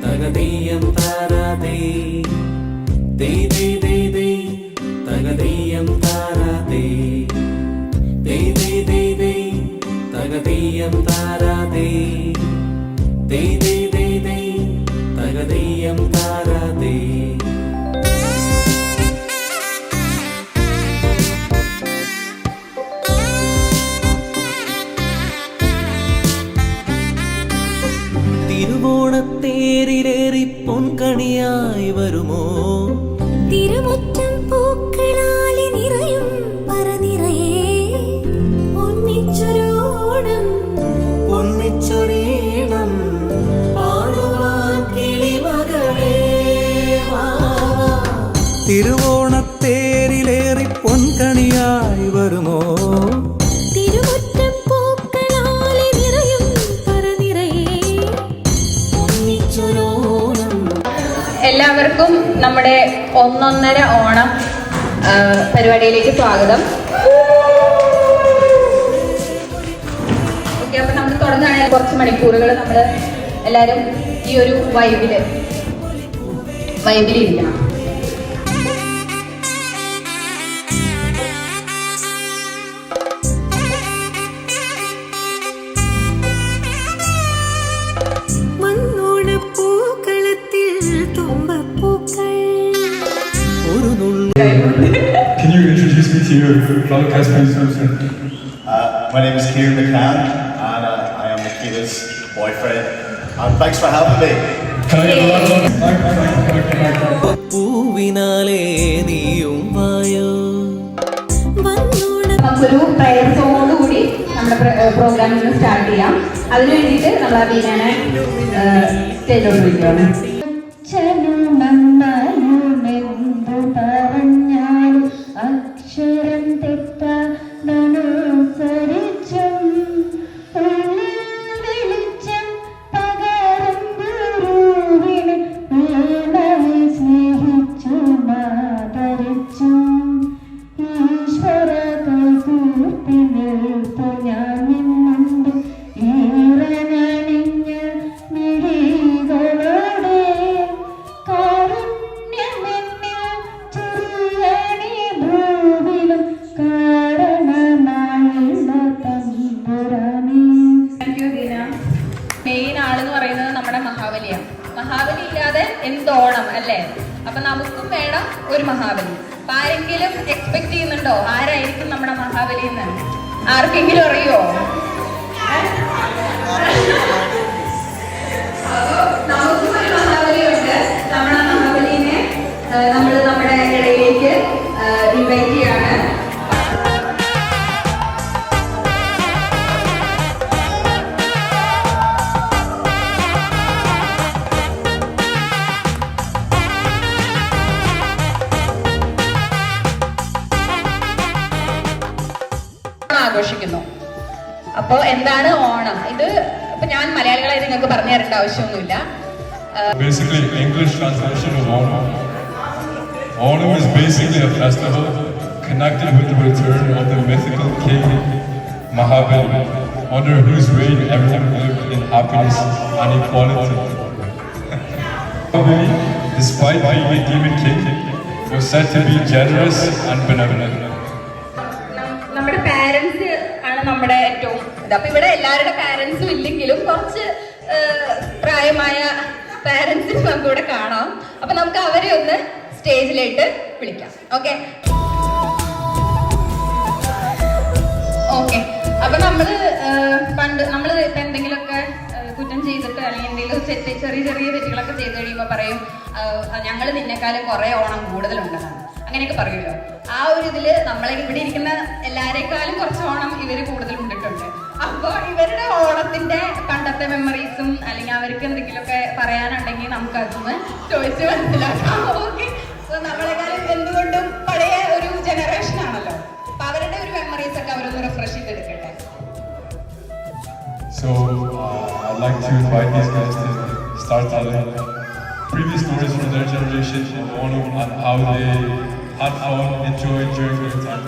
തകതീയം താരാതേ തകതീയം താരാതേ തകതീയം താരാതേ തകതീയം താരാതേ. തിരുവോണത്തേരിലേറി പൊൻകണിയായി വരുമോ തിരുമുറ്റം പൂക്കളാലെ നിറയും പറനിറയേ ഒന്നിച്ചൊരോണം ഒന്നിച്ചൊരീണം പാടുവാൻ കിളിമകളേ വാ. തിരുവോണത്തേരിലേറി പൊൻകണിയായി വരുമോ തിരുമുറ്റം പൂക്കളാലെ നിറയും പറനിറയേ ഒന്നിച്ചൊരോണം. എല്ലാവർക്കും നമ്മുടെ ഒന്നൊന്നര ഓണം പരിപാടിയിലേക്ക് സ്വാഗതം. ഓക്കെ, അപ്പൊ നമ്മൾ തുടങ്ങുകയാണെങ്കിൽ കുറച്ച് മണിക്കൂറുകൾ നമ്മൾ എല്ലാവരും ഈ ഒരു വൈബിലിരിക്കണം. Can you introduce me to your fellow castmates? My name is Kieran McCann, and I am Nikita's boyfriend. And thanks for having me. പൂവിനാലേ നീയും വായോ. നമുക്കൊരു പ്രയത്നത്തോടുകൂടി നമ്മുടെ പ്രോഗ്രാമിൽ സ്റ്റാർട്ട് ചെയ്യാം. അതിനു വേണ്ടിയിട്ട് നമ്മൾ ആ ബീനാനെ സ്റ്റേജിലോട്ട് വിളിക്കുകയാണ്. അക്ഷരം തെറ്റാനുസരിച്ചും വെളിച്ചം പകരം ഗുരുവിനെ സ്നേഹിച്ചു മാതരിച്ചും ഈശ്വര കൈകൂർത്തിനിൽപ്പു ഞാൻ നിന്നുണ്ട് ഈറനണിഞ്ഞ മിഴികളോടെ കാരുണ്യമെന്നിൽ ചൊരിയണി ഭൂവിലും കാരണമായുള്ള തമ്പുരാനേ. മെയിൻ ആളെന്ന് പറയുന്നത് നമ്മുടെ മഹാബലിയാണ്. മഹാബലി ഇല്ലാതെ എന്തോണം അല്ലേ? അപ്പൊ നമുക്കും വേണം ഒരു മഹാബലി. അപ്പൊ ആരെങ്കിലും എക്സ്പെക്ട് ചെയ്യുന്നുണ്ടോ ആരായിരിക്കും നമ്മുടെ മഹാബലി എന്ന്? ആർക്കെങ്കിലും അറിയോ? നമുക്കും ഒരു മഹാബലിയുണ്ട്. നമ്മുടെ മഹാബലിനെ നമ്മൾ നമ്മുടെ ഇടയിലേക്ക് ഇൻവൈറ്റ് ചെയ്യാണ്. ആഘോഷിക്കുന്നു. അപ്പൊ എന്താണ് ഓണം? ഇത് ഇപ്പൊ ഞാൻ മലയാളികളായി നിങ്ങൾക്ക് പറഞ്ഞു തരേണ്ട ആവശ്യമൊന്നുമില്ല. Basically, English translation of Onam. Onam is basically a festival connected with the return of the mythical king Mahabali, under whose reign everyone lived in happiness and equality. Mahabali, despite being a demon king, was said to be generous and benevolent. നമ്മുടെ parents ആണ് നമ്മുടെ ഏറ്റവും ഇത്. അപ്പൊ ഇവിടെ എല്ലാവരുടെ പാരന്റ്സും ഇല്ലെങ്കിലും കുറച്ച് പ്രായമായ പാരന്റ്സിന് നമുക്ക് ഇവിടെ കാണാം. അപ്പൊ നമുക്ക് അവരെ ഒന്ന് സ്റ്റേജിലേക്ക് വിളിക്കാം. Okay okay. അപ്പൊ പണ്ട് നമ്മള് എന്തെങ്കിലുമൊക്കെ കുറ്റം ചെയ്തിട്ട് അല്ലെങ്കിൽ എന്തെങ്കിലും ചെറിയ ചെറിയ തെറ്റുകളൊക്കെ ചെയ്ത് കഴിയുമ്പോൾ പറയും ഞങ്ങൾ നിന്നെക്കാളും കുറെ ഓണം കൂടുതലുണ്ടെന്നാണ്. അങ്ങനെയൊക്കെ പറയുമല്ലോ. ആ ഒരു ഇതില് നമ്മളെ ഇവിടെ ഇരിക്കുന്ന എല്ലാരേക്കാളും കുറച്ച് ഓണം ഇവര് കൂടുതൽ ഉണ്ടിട്ടുണ്ട്. അപ്പൊ ഇവരുടെ ഓണത്തിന്റെ പണ്ടത്തെ മെമ്മറീസും അല്ലെങ്കിൽ അവർക്ക് എന്തെങ്കിലുമൊക്കെ പറയാനുണ്ടെങ്കിൽ നമുക്ക് അതൊന്ന് ചോദിച്ച് മനസ്സിലാക്കാം. ഓക്കെ, നമ്മളെക്കാളും എന്തുകൊണ്ടും പഴയ ഒരു ജനറേഷൻ ആണല്ലോ. അപ്പൊ അവരുടെ ഒരു മെമ്മറീസ് ഒക്കെ അവരൊന്ന് refresh ചെയ്തെടുക്കട്ടെ. So I'd like to invite these guys to start telling previous stories from their generation of Onam and how they had fun, enjoyed during their time.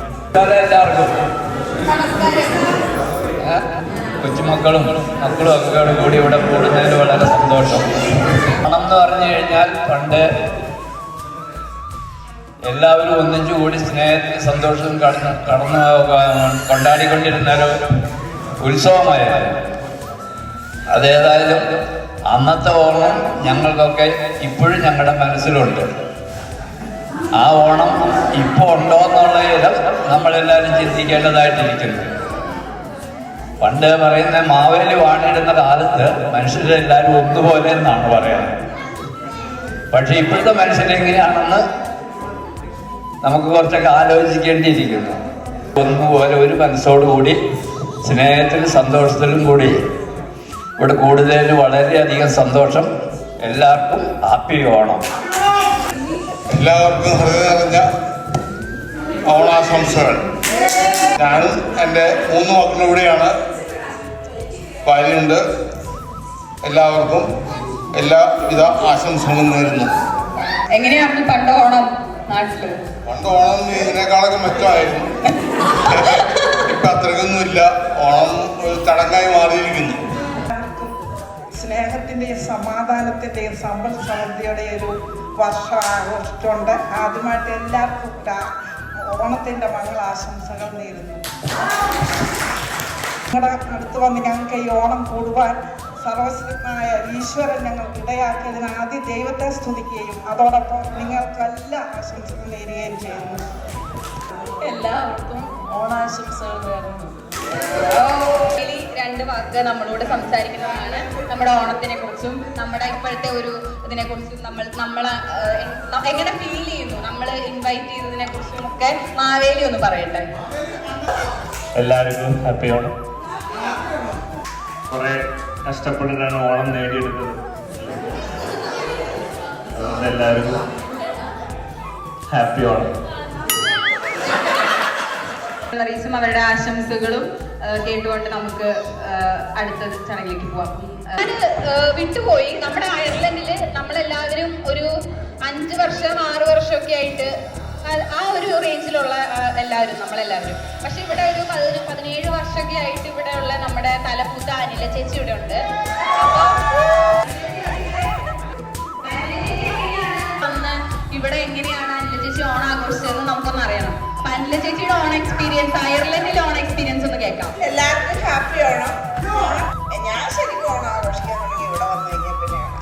നമസ്കാരം. കൊച്ചുമക്കളും മക്കളും ഒക്കെ കൂടി ഇവിടെ കൂടുന്നതിൽ വളരെ സന്തോഷം. ഓണം എന്ന് പറഞ്ഞു കഴിഞ്ഞാൽ പണ്ട് എല്ലാവരും ഒന്നിച്ചു കൂടി സ്നേഹത്തിൽ സന്തോഷവും കടന്നു കൊണ്ടാടിക്കൊണ്ടിരുന്നൊരു ഉത്സവമായിരുന്നു. അതേതായാലും അന്നത്തെ ഓണം ഞങ്ങൾക്കൊക്കെ ഇപ്പോഴും ഞങ്ങളുടെ മനസ്സിലുണ്ട്. ആ ഓണം ഇപ്പോൾ ഉണ്ടോ എന്നുള്ളതിൽ നമ്മളെല്ലാവരും ചിന്തിക്കേണ്ടതായിട്ടിരിക്കുന്നു. പണ്ട് പറയുന്ന മാവേലി വാണിടുന്ന കാലത്ത് മനുഷ്യരെല്ലാവരും ഒന്നുപോലെ എന്നാണ് പറയുന്നത്. പക്ഷെ ഇപ്പോഴത്തെ മനുഷ്യരെങ്ങനെയാണെന്ന് നമുക്ക് കുറച്ചൊക്കെ ആലോചിക്കേണ്ടിയിരിക്കുന്നു. ഒന്നുപോലെ ഒരു മനസ്സോടുകൂടി സ്നേഹത്തിലും സന്തോഷത്തിലും കൂടി ഇവിടെ കൂടുതൽ വളരെയധികം സന്തോഷം. എല്ലാവർക്കും ഹാപ്പി ഓണം. എല്ലാവർക്കും ഹൃദയം നിറഞ്ഞ ഓണാശംസകൾ. ഞാനും എൻ്റെ 3 മക്കളും കൂടിയാണ്. ഭാര്യയുണ്ട്. എല്ലാവർക്കും എല്ലാവിധ ആശംസകളും നേരുന്നു. എങ്ങനെയാണ് പണ്ട് ഓണം നാട്ടില്? പണ്ട് ഓണം ഇതിനേക്കാളൊക്കെ മെച്ചമായിരുന്നു. ഇപ്പം അത്രയ്ക്കൊന്നുമില്ല. ഓണം ഒരു ചടങ്ങായി മാറിയിരിക്കുന്നു. സ്നേഹത്തിൻ്റെയും സമാധാനത്തിൻ്റെയും സമ്പൽ സമൃദ്ധിയുടെ ഒരു വർഷം ആഘോഷിച്ചുകൊണ്ട് ആദ്യമായിട്ട് എല്ലാവർക്കും ഓണത്തിൻ്റെ മംഗളാശംസകൾ നേരുന്നു. നിങ്ങളുടെ അടുത്ത് വന്ന് ഞങ്ങൾക്ക് ഈ ഓണം കൂടുവാൻ സർവശ്രീനായ ഈശ്വരൻ ഞങ്ങൾക്ക് ഇടയാക്കിയതിന് ആദ്യം ദൈവത്തെ സ്തുതിക്കുകയും അതോടൊപ്പം നിങ്ങൾക്കെല്ലാ ആശംസകൾ നേരുകയും ചെയ്യുന്നു. എല്ലാവർക്കും ഓണാശംസകൾ നേരുന്നു. 2 വാക്ക് നമ്മളോട് സംസാരിക്കുന്നതാണ് നമ്മുടെ ഓണത്തിനെ കുറിച്ചും നമ്മുടെ ഇപ്പോഴത്തെ ഒരു ഇതിനെ കുറിച്ചും നമ്മൾ എങ്ങനെ ഫീൽ ചെയ്യുന്നു, നമ്മൾ ഇൻവൈറ്റ് ചെയ്തതിനെ കുറിച്ചും ഒക്കെ മാവേലി ഒന്ന് പറയട്ടെ. എല്ലാവർക്കും ഹാപ്പി ഓണം. കുറെ കഷ്ടപ്പെട്ടിട്ടാണ് ഓണം നേടിയെടുത്തത്. അതുകൊണ്ട് എല്ലാവർക്കും ഹാപ്പി ഓണം. മെമ്മറീസും അവരുടെ ആശംസകളും കേട്ടുകൊണ്ട് നമുക്ക് അടുത്ത ചടങ്ങിലേക്ക് പോവാം. വിട്ടുപോയി. നമ്മുടെ അയർലൻഡില് നമ്മളെല്ലാവരും ഒരു 5 വർഷം 6 വർഷമൊക്കെ ആയിട്ട് ആ ഒരു റേഞ്ചിലുള്ള നമ്മളെല്ലാവരും. പക്ഷെ ഇവിടെ ഒരു 17 വർഷമൊക്കെ ആയിട്ട് ഇവിടെയുള്ള നമ്മുടെ തലപൂത്ത അനില ചേച്ചി ഇവിടെ ഉണ്ട്. അന്ന് ഇവിടെ എങ്ങനെയാണ് അനില ചേച്ചി ഓണം ആഘോഷിച്ചതെന്ന് നമുക്കൊന്ന് അറിയണം. അനില ചേച്ചിയുടെ ഓൺ എക്സ്പീരിയൻസ്, അയർലൻഡിലെ ഓൺ എക്സ്പീരിയൻസ് ഒന്ന് കേൾക്കാം. എല്ലാവർക്കും ഹാപ്പി ഓണം. ഞാൻ ശരിക്കും ഓണം ആഘോഷിക്കാൻ തുടങ്ങി ഇവിടെ വന്നു കഴിഞ്ഞാൽ പിന്നെയാണ്.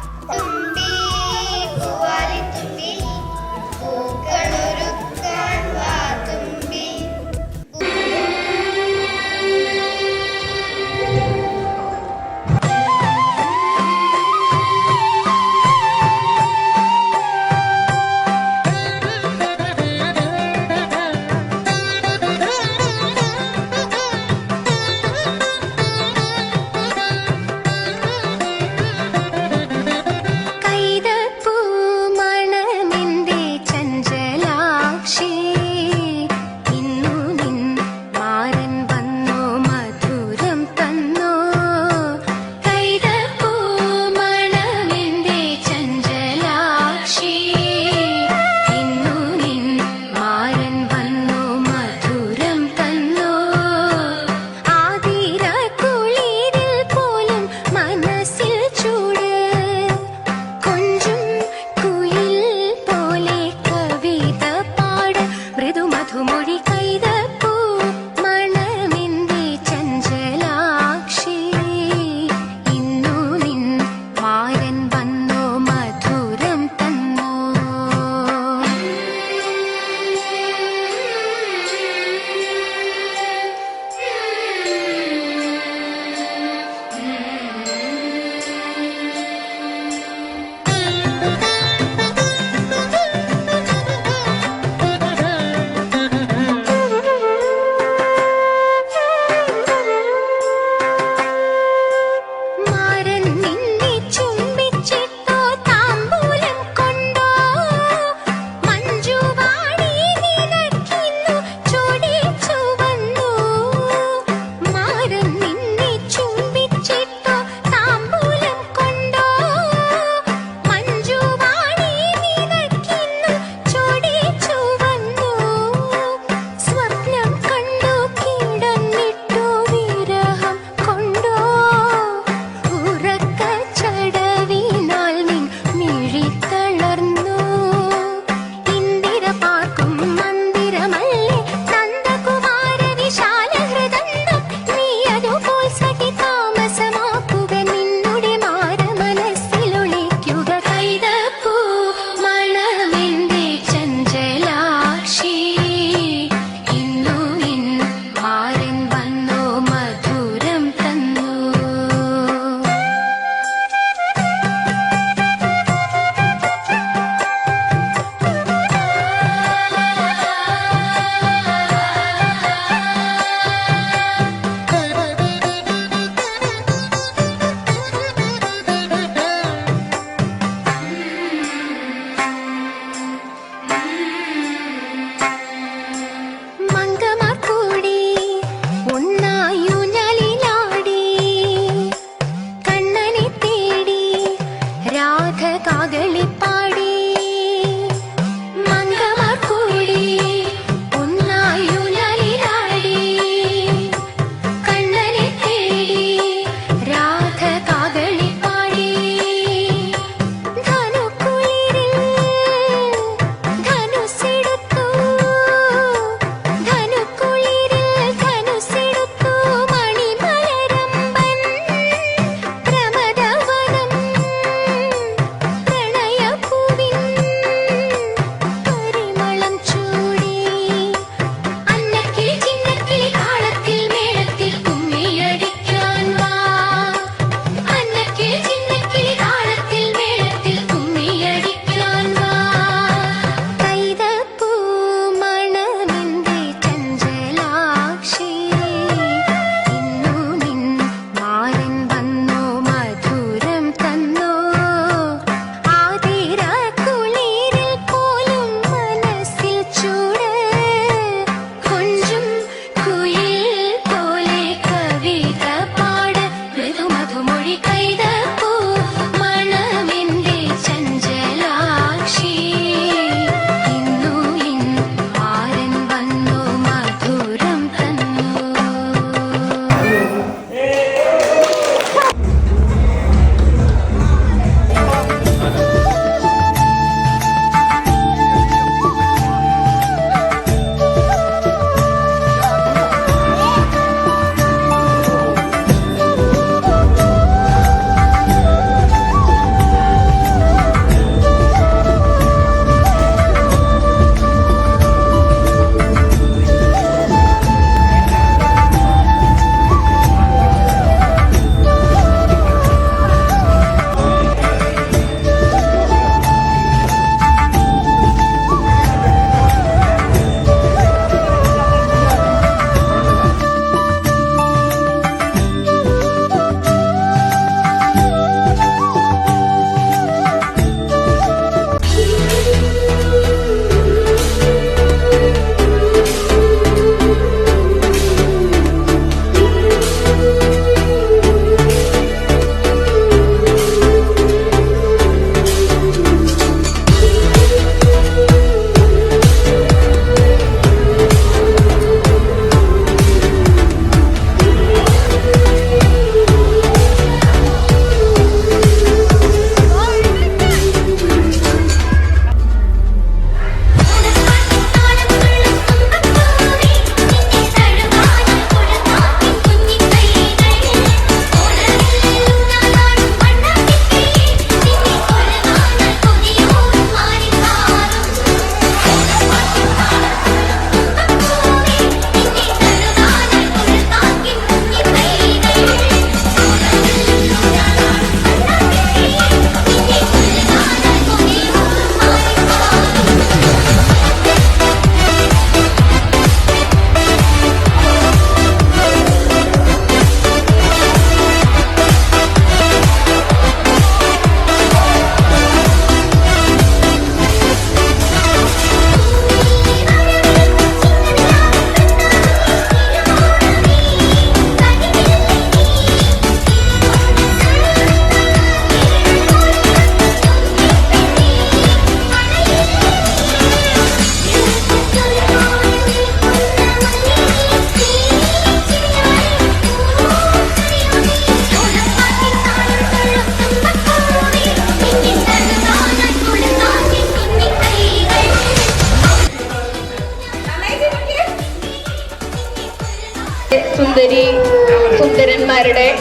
ഞങ്ങളുടെ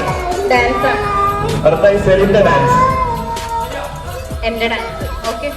ഡാൻസാണ്, ഡാൻസ്. എൻ്റെ dance. Okay.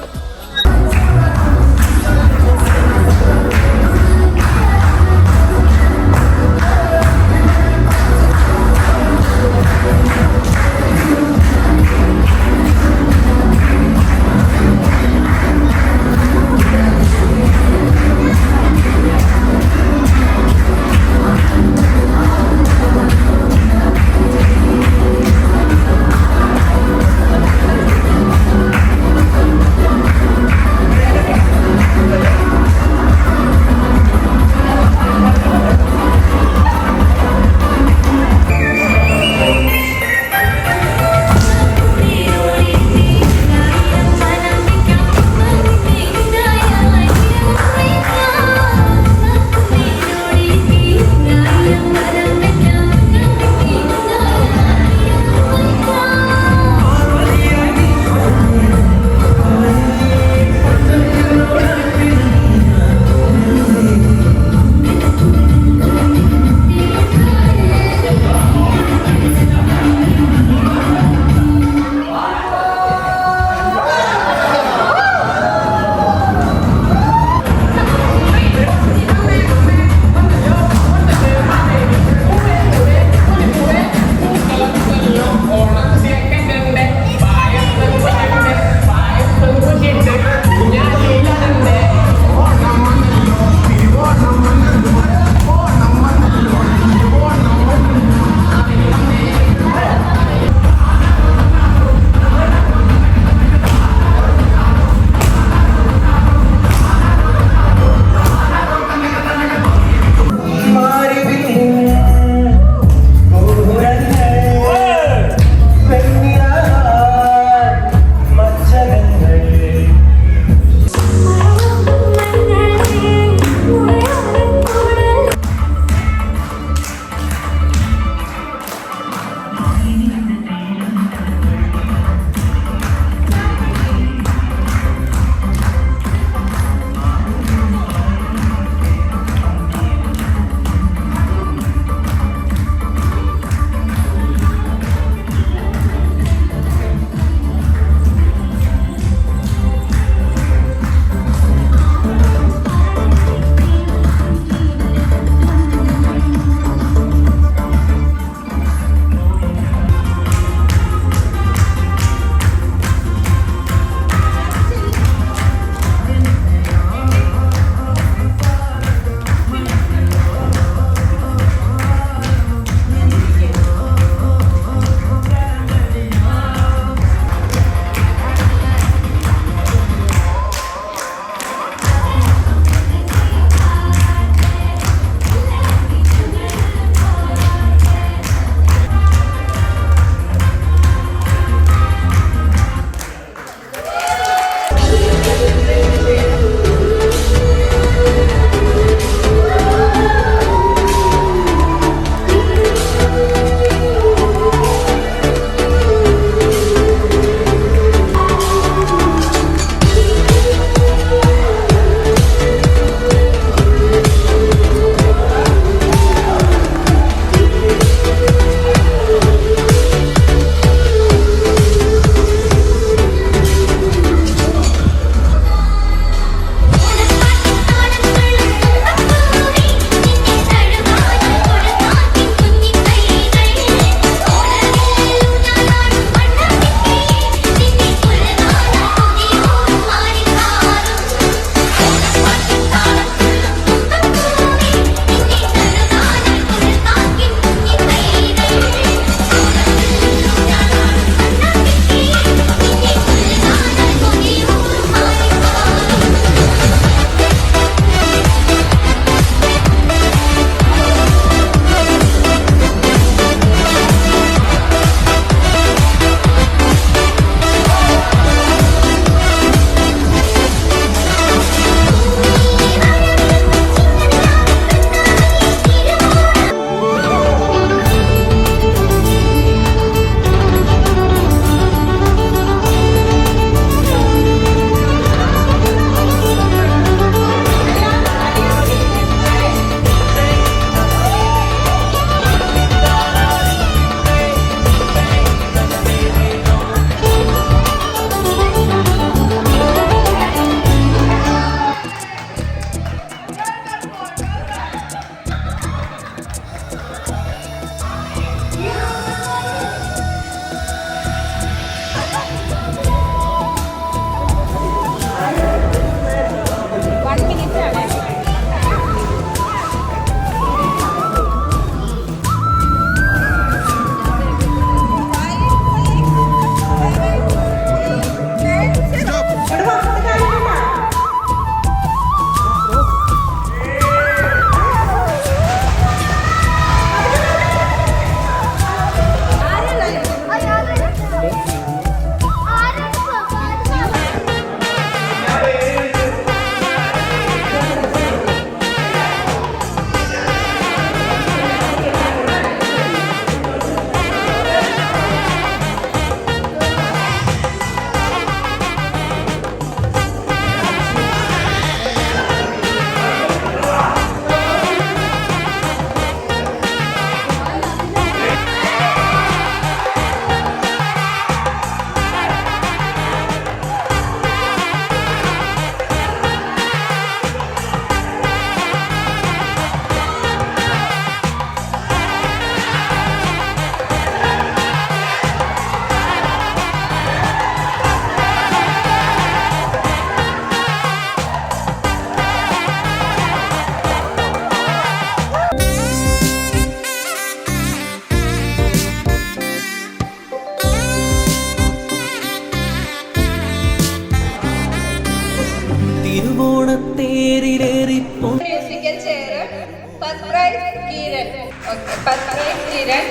First prize Kiran,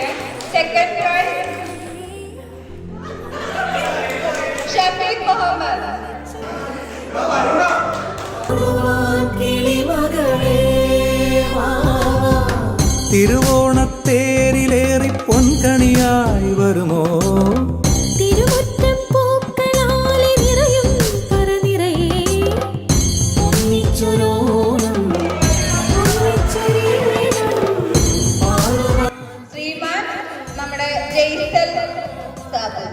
second prize Shafeeq Muhammad. പാടുവാൻ കിളിമകളേ വാ. തിരുവോണത്തേരിലേറി പൊൻകണിയായി വരുമോ? തിരുമുറ്റം പൂക്കളാലെ നിറയും പറനിറയേ ഒന്നിച്ചൊരോണം ശ്രീമാൻ നമ്മുടെ ജയ്സൽ സാബ്.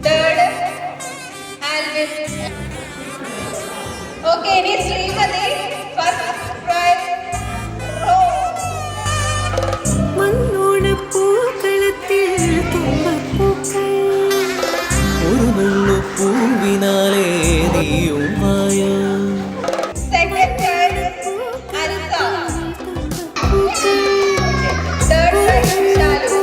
Third Alvin. ഓക്കെ, ഇനി ശ്രീമതി ഫസ്റ്റ് പ്രൈസ് മണ്ണോണപ്പൂക്കളത്തിൽ തുമ്പപ്പൂക്കൾ ഒരു നുള്ളു പൂവിനാലേ നീയും വായോ. Second prize Arisa. Third prize Shalu.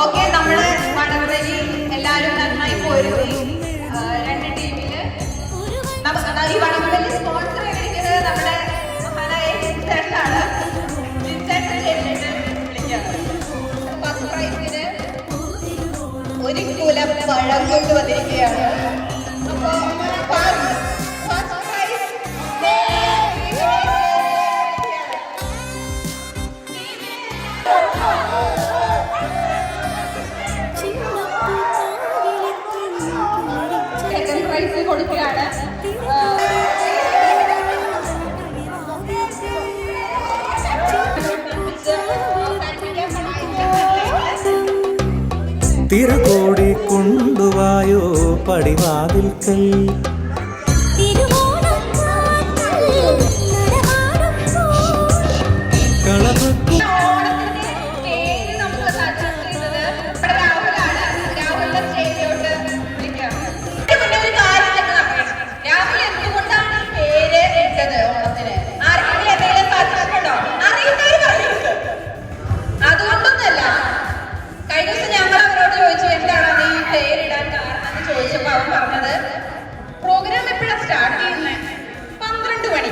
Okay, നമ്മള് വടംവലി എല്ലാവരും നന്നായി പോരുന്നു. രണ്ട് ടീമില് ഈ വടംവലി സ്പോൺസർ ചെയ്തിരിക്കുന്നത് നമ്മുടെ മഹാനായ ജിൻസേട്ടനാണ്. ജിൻസേട്ടൻ ചേർന്നിട്ട് വിളിക്കാണ്. ഫസ്റ്റ് പ്രൈസിന് ഒരു കുലം പഴം കൊണ്ടുവന്നിരിക്കുകയാണ്. അപ്പൊ ഫസ്റ്റ് പ്രൈസ് സെക്കൻഡ് പ്രൈസ് കൊടുക്കുകയാണ്. തിരകോടി കൊണ്ടുവായോ പടിവാതിൽക്കൽ. കളഭക്കു ഓണത്തിന്റെ പേര് നമുക്ക് സജസ്റ്റ് ചെയ്തത് നമ്മുടെ രാഹുലാണ്. രാഹുലിന്റെ സ്റ്റേജിലോട്ട് വിളിക്കാം. ഇതിന് മുന്നേ ഒരു കാര്യം ഞങ്ങൾ അറിയണം. രാഹുൽ എന്തുകൊണ്ടാണ് ഈ പേര് ഇട്ടത് ഓണത്തിന്? ആർക്കെങ്കിലും എന്തെങ്കിലും സജഷൻ ഉണ്ടോ? അറിയുന്നവർ പറയുന്നത്. അതുകൊണ്ടൊന്നല്ല. കഴിഞ്ഞ ദിവസം ഞങ്ങൾ അവരോട് ചോദിച്ചു എന്താണ് നീ ഈ പേരിടാൻ കാരണം എന്ന് ചോദിച്ചപ്പോൾ അവൻ പറഞ്ഞത് പ്രോഗ്രാം എപ്പോഴാണ് സ്റ്റാർട്ട് ചെയ്യുന്നത്? 12 മണി.